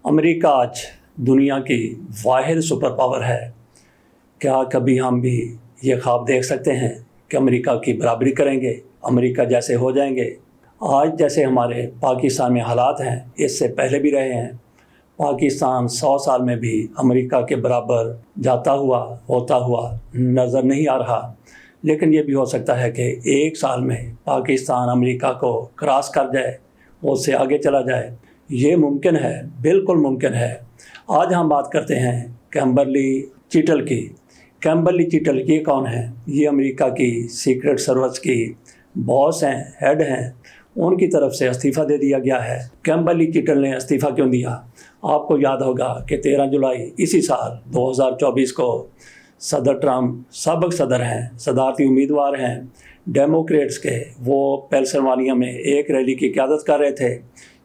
امریکہ آج دنیا کی واحد سپر پاور ہے۔ کیا کبھی ہم بھی یہ خواب دیکھ سکتے ہیں کہ امریکہ کی برابری کریں گے، امریکہ جیسے ہو جائیں گے؟ آج جیسے ہمارے پاکستان میں حالات ہیں، اس سے پہلے بھی رہے ہیں۔ پاکستان 100 سال میں بھی امریکہ کے برابر جاتا ہوا ہوتا ہوا نظر نہیں آ رہا، لیکن یہ بھی ہو سکتا ہے کہ ایک سال میں پاکستان امریکہ کو کراس کر جائے، اس سے آگے چلا جائے۔ یہ ممکن ہے، بالکل ممکن ہے۔ آج ہم بات کرتے ہیں کیمبرلی چیٹل کی۔ کیمبرلی چیٹل یہ کون ہے؟ یہ امریکہ کی سیکرٹ سروس کی باس ہیں، ہیڈ ہیں۔ ان کی طرف سے استعفیٰ دے دیا گیا ہے۔ کیمبرلی چیٹل نے استعفیٰ کیوں دیا؟ آپ کو یاد ہوگا کہ 13 جولائی اسی سال 2024 کو صدر ٹرمپ سابق صدر ہیں، صدارتی امیدوار ہیں ڈیموکریٹس کے، وہ پینسلوانیا میں ایک ریلی کی قیادت کر رہے تھے۔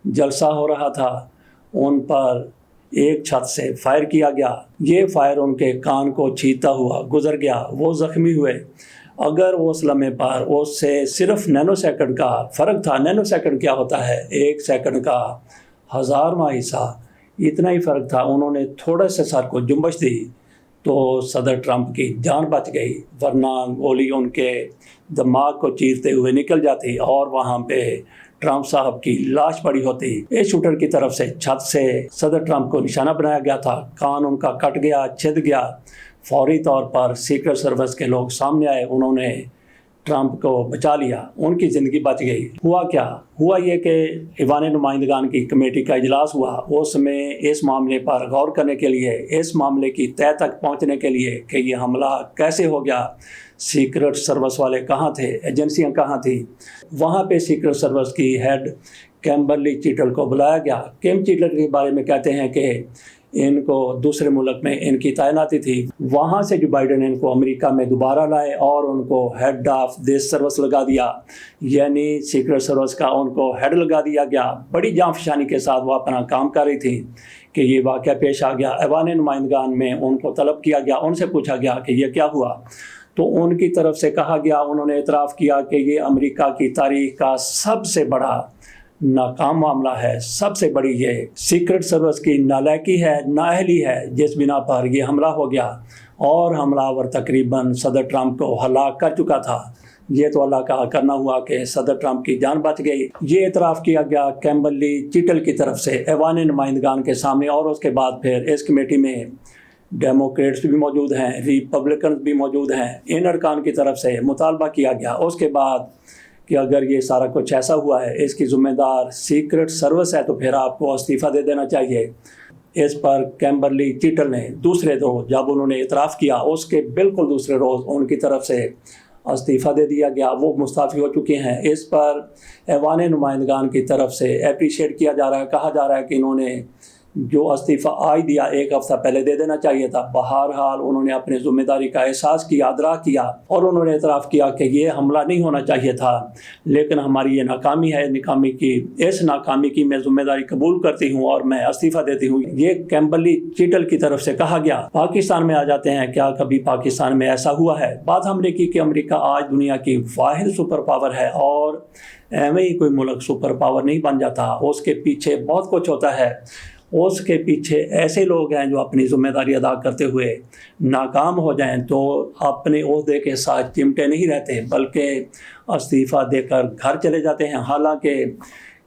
جلسہ ہو رہا تھا، ان پر ایک چھت سے فائر کیا گیا۔ یہ فائر ان کے کان کو چھیدتا ہوا گزر گیا، وہ زخمی ہوئے۔ اگر اس لمحے پر اس سے صرف نینو سیکنڈ کا فرق تھا، نینو سیکنڈ کیا ہوتا ہے؟ 1 سیکنڈ کا 1000واں حصہ، اتنا ہی فرق تھا۔ انہوں نے تھوڑا سے سر کو جنبش دی تو صدر ٹرمپ کی جان بچ گئی، ورنہ گولی ان کے دماغ کو چیرتے ہوئے نکل جاتی اور وہاں پہ ٹرمپ صاحب کی لاش پڑی ہوتی۔ اس شوٹر کی طرف سے چھت سے صدر ٹرمپ کو نشانہ بنایا گیا تھا، کان ان کا کٹ گیا، چھد گیا۔ فوری طور پر سیکرٹ سروس کے لوگ سامنے آئے، انہوں نے ٹرمپ کو بچا لیا، ان کی زندگی بچ گئی۔ ہوا کیا؟ ہوا یہ کہ ایوان نمائندگان کی کمیٹی کا اجلاس ہوا۔ اس میں اس معاملے پر غور کرنے کے لیے، اس معاملے کی تہہ تک پہنچنے کے لیے کہ یہ حملہ کیسے ہو گیا، سیکرٹ سروس والے کہاں تھے، ایجنسیاں کہاں تھیں، وہاں پہ سیکرٹ سروس کی ہیڈ کیمبرلی چیٹل کو بلایا گیا۔ کیم چیٹل کے بارے میں کہتے ہیں کہ ان کو دوسرے ملک میں ان کی تعیناتی تھی، وہاں سے جو بائیڈن ان کو امریکہ میں دوبارہ لائے اور ان کو ہیڈ آف دس سروس لگا دیا، یعنی سیکرٹ سروس کا ان کو ہیڈ لگا دیا گیا۔ بڑی جاں فشانی کے ساتھ وہ اپنا کام کر رہی تھی کہ یہ واقعہ پیش آ گیا۔ ایوان نمائندگان میں ان کو طلب کیا گیا، ان سے پوچھا گیا کہ یہ کیا ہوا، تو ان کی طرف سے کہا گیا، انہوں نے اعتراف کیا کہ یہ امریکہ کی تاریخ کا سب سے بڑا ناکام معاملہ ہے، سب سے بڑی یہ سیکرٹ سروس کی نالائکی ہے، نااہلی ہے، جس بنا پر یہ حملہ ہو گیا اور حملہ آور تقریباً صدر ٹرمپ کو ہلاک کر چکا تھا۔ یہ تو اللہ کا کرنا ہوا کہ صدر ٹرمپ کی جان بچ گئی۔ یہ اعتراف کیا گیا کیمبرلی چیٹل کی طرف سے ایوان نمائندگان کے سامنے، اور اس کے بعد پھر اس کمیٹی میں ڈیموکریٹس بھی موجود ہیں، ریپبلکنز بھی موجود ہیں۔ ان ارکان کی طرف سے مطالبہ کیا گیا اس کے بعد کہ اگر یہ سارا کچھ ایسا ہوا ہے، اس کی ذمہ دار سیکرٹ سروس ہے، تو پھر آپ کو استعفیٰ دے دینا چاہیے۔ اس پر کیمبرلی چیٹل نے دوسرے روز جب انہوں نے اعتراف کیا، اس کے بالکل دوسرے روز ان کی طرف سے استعفیٰ دے دیا گیا، وہ مستعفی ہو چکے ہیں۔ اس پر ایوان نمائندگان کی طرف سے اپریشیٹ کیا جا رہا ہے، کہا جا رہا ہے کہ انہوں نے جو استعفیٰ آج دیا 1 ہفتہ پہلے دے دینا چاہیے تھا۔ بہرحال انہوں نے اپنی ذمہ داری کا احساس کیا، ادراک کیا، اور انہوں نے اعتراف کیا کہ یہ حملہ نہیں ہونا چاہیے تھا، لیکن ہماری یہ ناکامی ہے، اس ناکامی کی میں ذمہ داری قبول کرتی ہوں اور میں استعفیٰ دیتی ہوں۔ یہ کیمبرلی چیٹل کی طرف سے کہا گیا۔ پاکستان میں آ جاتے ہیں، کیا کبھی پاکستان میں ایسا ہوا ہے؟ بات ہم نے کی کہ امریکہ آج دنیا کی واحد سپر پاور ہے، اور ایویں ہی کوئی ملک سپر پاور نہیں بن جاتا، اس کے پیچھے بہت کچھ ہوتا ہے۔ اس کے پیچھے ایسے لوگ ہیں جو اپنی ذمہ داری ادا کرتے ہوئے ناکام ہو جائیں تو اپنے عہدے کے ساتھ چمٹے نہیں رہتے، بلکہ استعفیٰ دے کر گھر چلے جاتے ہیں۔ حالانکہ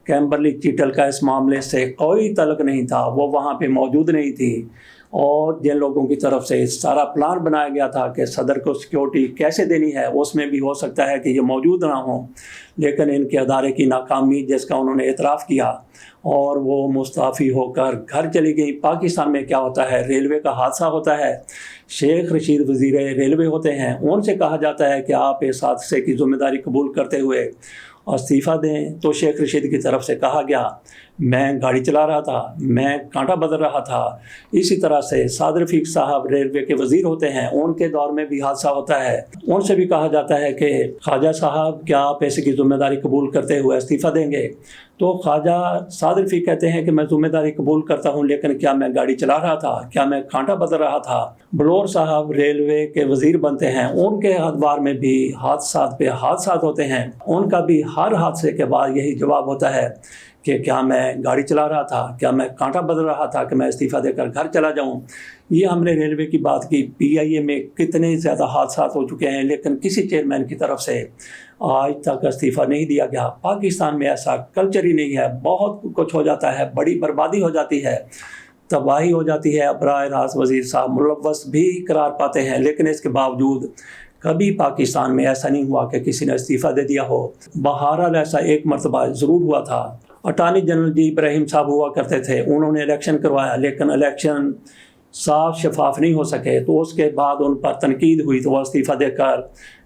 کیمبرلی چیٹل کا اس معاملے سے کوئی تعلق نہیں تھا، وہ وہاں پہ موجود نہیں تھی، اور جن لوگوں کی طرف سے سارا پلان بنایا گیا تھا کہ صدر کو سیکیورٹی کیسے دینی ہے، اس میں بھی ہو سکتا ہے کہ یہ موجود نہ ہوں، لیکن ان کے ادارے کی ناکامی جس کا انہوں نے اعتراف کیا اور وہ مستعفی ہو کر گھر چلی گئی۔ پاکستان میں کیا ہوتا ہے؟ ریلوے کا حادثہ ہوتا ہے، شیخ رشید وزیر ریلوے ہوتے ہیں، ان سے کہا جاتا ہے کہ آپ اس حادثے کی ذمہ داری قبول کرتے ہوئے استعفیٰ دیں، تو شیخ رشید کی طرف سے کہا گیا میں گاڑی چلا رہا تھا، میں کانٹا بدل رہا تھا۔ اسی طرح سے سعد رفیق صاحب ریلوے کے وزیر ہوتے ہیں، ان کے دور میں بھی حادثہ ہوتا ہے، ان سے بھی کہا جاتا ہے کہ خواجہ صاحب کیا آپ ایسے کی ذمہ داری قبول کرتے ہوئے استعفیٰ دیں گے؟ تو خواجہ سعد رفیق کہتے ہیں کہ میں ذمہ داری قبول کرتا ہوں، لیکن کیا میں گاڑی چلا رہا تھا؟ کیا میں کانٹا بدل رہا تھا؟ بلور صاحب ریلوے کے وزیر بنتے ہیں، ان کے ادوار میں بھی حادثات پہ حادثات ہوتے ہیں، ان کا بھی ہر حادثے کے بعد یہی جواب ہوتا ہے کہ کیا میں گاڑی چلا رہا تھا, کیا میں کانٹا بدل رہا تھا کہ میں استعفیٰ دے کر گھر چلا جاؤں. یہ ہم نے ریلوے کی بات کی, پی آئی اے میں کتنے زیادہ حادثات ہو چکے ہیں, لیکن کسی چیئرمین کی طرف سے آج تک استعفیٰ نہیں دیا گیا. پاکستان میں ایسا کلچر ہی نہیں ہے, بہت کچھ ہو جاتا ہے, بڑی بربادی ہو جاتی ہے, تباہی ہو جاتی ہے. براہ راست وزیر صاحب ملوث بھی قرار پاتے ہیں, لیکن اس کے باوجود کبھی پاکستان میں ایسا نہیں ہوا کہ کسی نے استعفیٰ دے دیا ہو. بہرحال ایسا ایک مرتبہ ضرور ہوا تھا. اٹارنی جنرل جی ابراہیم صاحب ہوا کرتے تھے, انہوں نے الیکشن کروایا, لیکن الیکشن صاف شفاف نہیں ہو سکے, تو اس کے بعد ان پر تنقید ہوئی تو وہ استعفیٰ دے کر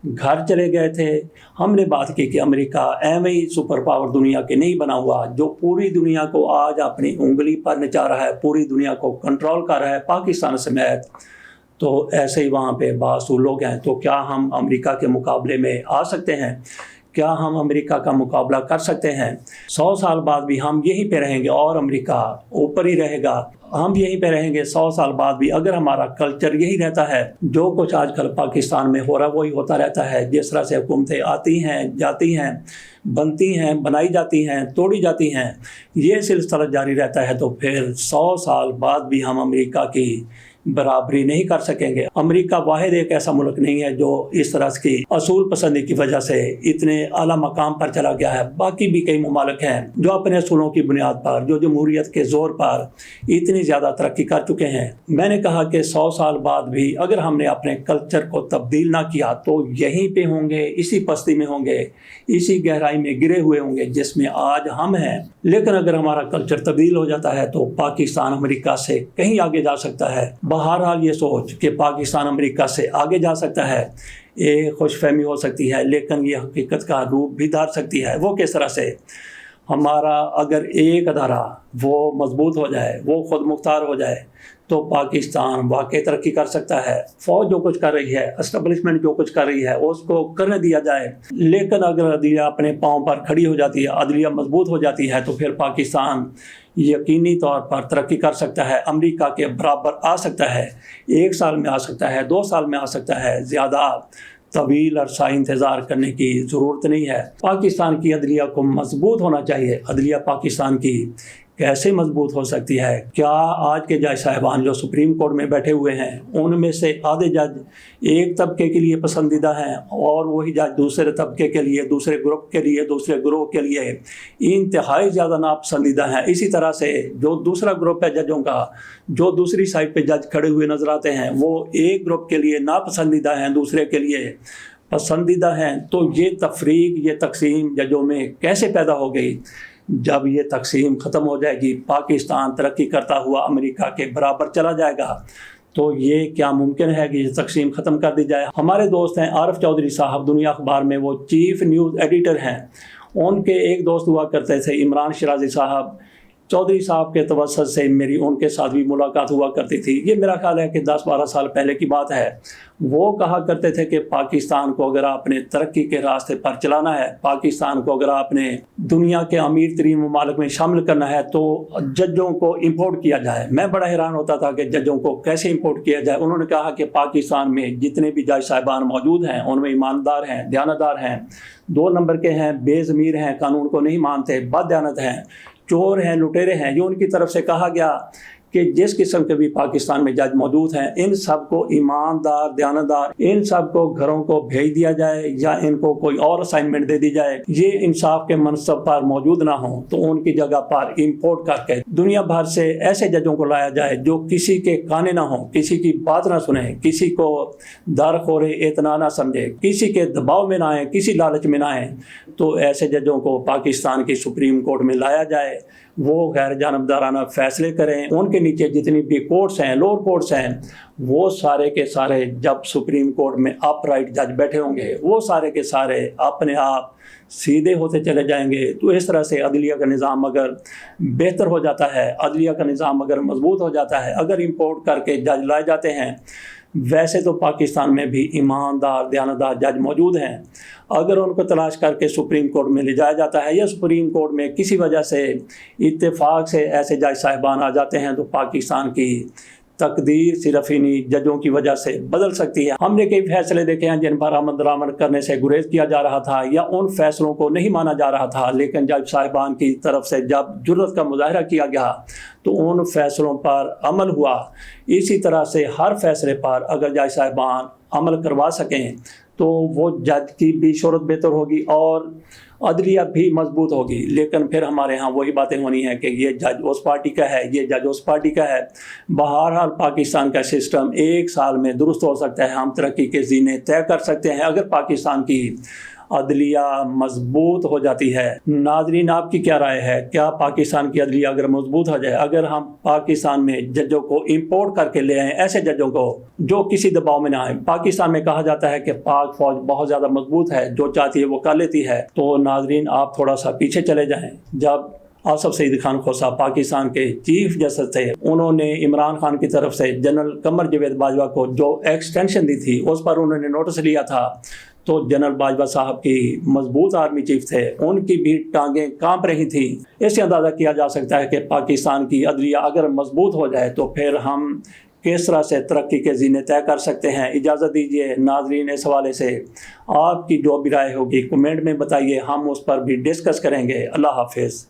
گھر چلے گئے تھے. ہم نے بات کی کہ امریکہ ایویں ہی سپر پاور دنیا کے نہیں بنا ہوا, جو پوری دنیا کو آج اپنی انگلی پر نچا رہا ہے, پوری دنیا کو کنٹرول کر رہا ہے پاکستان سمیت. تو ایسے ہی وہاں پہ باصول لوگ ہیں. تو کیا ہم امریکہ کے مقابلے میں آ سکتے ہیں؟ کیا ہم امریکہ کا مقابلہ کر سکتے ہیں؟ 100 سال بعد بھی ہم یہیں پہ رہیں گے اور امریکہ اوپر ہی رہے گا. ہم یہیں پہ رہیں گے 100 سال بعد بھی, اگر ہمارا کلچر یہی رہتا ہے. جو کچھ آج کل پاکستان میں ہو رہا ہے وہی ہوتا رہتا ہے. جس طرح سے حکومتیں آتی ہیں, جاتی ہیں, بنتی ہیں, بنائی جاتی ہیں, توڑی جاتی ہیں, یہ سلسلہ جاری رہتا ہے, تو پھر 100 سال بعد بھی ہم امریکہ کی برابری نہیں کر سکیں گے. امریکہ واحد ایک ایسا ملک نہیں ہے جو اس طرح کی اصول پسندی کی وجہ سے اتنے اعلیٰ مقام پر چلا گیا ہے. باقی بھی کئی ممالک ہیں جو اپنے اصولوں کی بنیاد پر, جو جمہوریت کے زور پر اتنی زیادہ ترقی کر چکے ہیں. میں نے کہا کہ 100 سال بعد بھی اگر ہم نے اپنے کلچر کو تبدیل نہ کیا تو یہیں پہ ہوں گے, اسی پستی میں ہوں گے, اسی گہرائی میں گرے ہوئے ہوں گے جس میں آج ہم ہیں. لیکن اگر ہمارا کلچر تبدیل ہو جاتا ہے تو پاکستان امریکہ سے کہیں آگے جا سکتا ہے. بہرحال یہ سوچ کہ پاکستان امریکہ سے آگے جا سکتا ہے ایک خوش فہمی ہو سکتی ہے, لیکن یہ حقیقت کا روپ بھی دھار سکتی ہے. وہ کس طرح سے؟ ہمارا اگر ایک ادارہ وہ مضبوط ہو جائے, وہ خود مختار ہو جائے, تو پاکستان واقعی ترقی کر سکتا ہے. فوج جو کچھ کر رہی ہے, اسٹیبلشمنٹ جو کچھ کر رہی ہے, اس کو کرنے دیا جائے. لیکن اگر عدلیہ اپنے پاؤں پر کھڑی ہو جاتی ہے, عدلیہ مضبوط ہو جاتی ہے, تو پھر پاکستان یقینی طور پر ترقی کر سکتا ہے, امریکہ کے برابر آ سکتا ہے. 1 سال میں آ سکتا ہے, 2 سال میں آ سکتا ہے. زیادہ طویل عرصہ انتظار کرنے کی ضرورت نہیں ہے. پاکستان کی عدلیہ کو مضبوط ہونا چاہیے. عدلیہ پاکستان کی کیسے مضبوط ہو سکتی ہے؟ کیا آج کے جج صاحبان جو سپریم کورٹ میں بیٹھے ہوئے ہیں, ان میں سے آدھے جج ایک طبقے کے لیے پسندیدہ ہیں اور وہی جج دوسرے طبقے کے لیے, دوسرے گروپ کے لیے, دوسرے گروہ کے لیے انتہائی زیادہ ناپسندیدہ ہیں. اسی طرح سے جو دوسرا گروپ ہے ججوں کا, جو دوسری سائڈ پہ جج کھڑے ہوئے نظر آتے ہیں, وہ ایک گروپ کے لیے ناپسندیدہ ہیں, دوسرے کے لیے پسندیدہ ہیں. تو یہ تفریق, یہ تقسیم ججوں میں کیسے پیدا ہو گئی؟ جب یہ تقسیم ختم ہو جائے گی, پاکستان ترقی کرتا ہوا امریکہ کے برابر چلا جائے گا. تو یہ کیا ممکن ہے کہ یہ تقسیم ختم کر دی جائے؟ ہمارے دوست ہیں عارف چودھری صاحب, دنیا اخبار میں وہ چیف نیوز ایڈیٹر ہیں. ان کے ایک دوست ہوا کرتے تھے عمران شرازی صاحب. چودھری صاحب کے توسط سے میری ان کے ساتھ بھی ملاقات ہوا کرتی تھی. یہ میرا خیال ہے کہ 10-12 سال پہلے کی بات ہے. وہ کہا کرتے تھے کہ پاکستان کو اگر آپ نے ترقی کے راستے پر چلانا ہے, پاکستان کو اگر آپ نے دنیا کے امیر ترین ممالک میں شامل کرنا ہے, تو ججوں کو امپورٹ کیا جائے. میں بڑا حیران ہوتا تھا کہ ججوں کو کیسے امپورٹ کیا جائے. انہوں نے کہا کہ پاکستان میں جتنے بھی جج صاحبان موجود ہیں ان میں ایماندار ہیں, دیانتدار ہیں, 2 نمبر کے ہیں, بے ضمیر ہیں, قانون کو نہیں مانتے, بد دیانت ہیں, چور ہیں, لٹیرے ہیں. یہ ان کی طرف سے کہا گیا کہ جس قسم کے بھی پاکستان میں جج موجود ہیں, ان سب کو ایماندار, دیانتدار, ان سب کو گھروں کو بھیج دیا جائے یا ان کو کوئی اور اسائنمنٹ دے دی جائے. یہ انصاف کے منصب پر موجود نہ ہوں تو ان کی جگہ پر امپورٹ کر کے دنیا بھر سے ایسے ججوں کو لایا جائے جو کسی کے کانے نہ ہوں, کسی کی بات نہ سنیں, کسی کو درخور اعتنا نہ سمجھے, کسی کے دباؤ میں نہ آئیں, کسی لالچ میں نہ آئیں. تو ایسے ججوں کو پاکستان کی سپریم کورٹ میں لایا جائے, وہ غیر جانبدارانہ فیصلے کریں. ان کے نیچے جتنی بھی کورٹس ہیں, لوور کورٹس ہیں, وہ سارے کے سارے جب سپریم کورٹ میں اپ رائٹ جج بیٹھے ہوں گے, وہ سارے کے سارے اپنے آپ سیدھے ہوتے چلے جائیں گے. تو اس طرح سے عدلیہ کا نظام اگر بہتر ہو جاتا ہے, عدلیہ کا نظام اگر مضبوط ہو جاتا ہے, اگر امپورٹ کر کے جج لائے جاتے ہیں, ویسے تو پاکستان میں بھی ایماندار, دیانتدار جج موجود ہیں. اگر ان کو تلاش کر کے سپریم کورٹ میں لے جایا جاتا ہے یا سپریم کورٹ میں کسی وجہ سے اتفاق سے ایسے جج صاحبان آ جاتے ہیں, تو پاکستان کی تقدیر صرف انہیں ججوں کی وجہ سے بدل سکتی ہے۔ ہم نے کئی فیصلے دیکھے ہیں جن پر عمل درآمد کرنے سے گریز کیا جا رہا تھا یا ان فیصلوں کو نہیں مانا جا رہا تھا، لیکن جج صاحبان کی طرف سے جب جرأت کا مظاہرہ کیا گیا تو ان فیصلوں پر عمل ہوا۔ اسی طرح سے ہر فیصلے پر اگر جج صاحبان عمل کروا سکیں تو وہ جج کی بھی شہرت بہتر ہوگی اور عدلیہ بھی مضبوط ہوگی۔ لیکن پھر ہمارے ہاں وہی باتیں ہونی ہیں کہ یہ جج اس پارٹی کا ہے، یہ جج اس پارٹی کا ہے۔ بہرحال پاکستان کا سسٹم 1 سال میں درست ہو سکتا ہے، ہم ترقی کے زینے طے کر سکتے ہیں اگر پاکستان کی عدلیہ مضبوط ہو جاتی ہے۔ ناظرین، آپ کی کیا رائے ہے؟ کیا پاکستان کی عدلیہ اگر مضبوط ہو جائے، اگر ہم پاکستان میں ججوں کو امپورٹ کر کے لے آئیں، ایسے ججوں کو جو کسی دباؤ میں نہ آئیں؟ پاکستان میں کہا جاتا ہے کہ پاک فوج بہت زیادہ مضبوط ہے، جو چاہتی ہے وہ کر لیتی ہے۔ تو ناظرین، آپ تھوڑا سا پیچھے چلے جائیں۔ جب آصف سعید خان کھوسہ پاکستان کے چیف جسٹس تھے، انہوں نے عمران خان کی طرف سے جنرل قمر جاوید باجوہ کو جو ایکسٹینشن دی تھی اس پر انہوں نے نوٹس لیا تھا، تو جنرل باجوہ صاحب کی مضبوط آرمی چیف تھے، ان کی بھی ٹانگیں کانپ رہی تھیں۔ اس سے اندازہ کیا جا سکتا ہے کہ پاکستان کی عدلیہ اگر مضبوط ہو جائے تو پھر ہم کس طرح سے ترقی کے زینے طے کر سکتے ہیں۔ اجازت دیجیے ناظرین، اس حوالے سے آپ کی جو بھی رائے ہوگی کمنٹ میں بتائیے، ہم اس پر بھی ڈسکس کریں گے۔ اللہ حافظ۔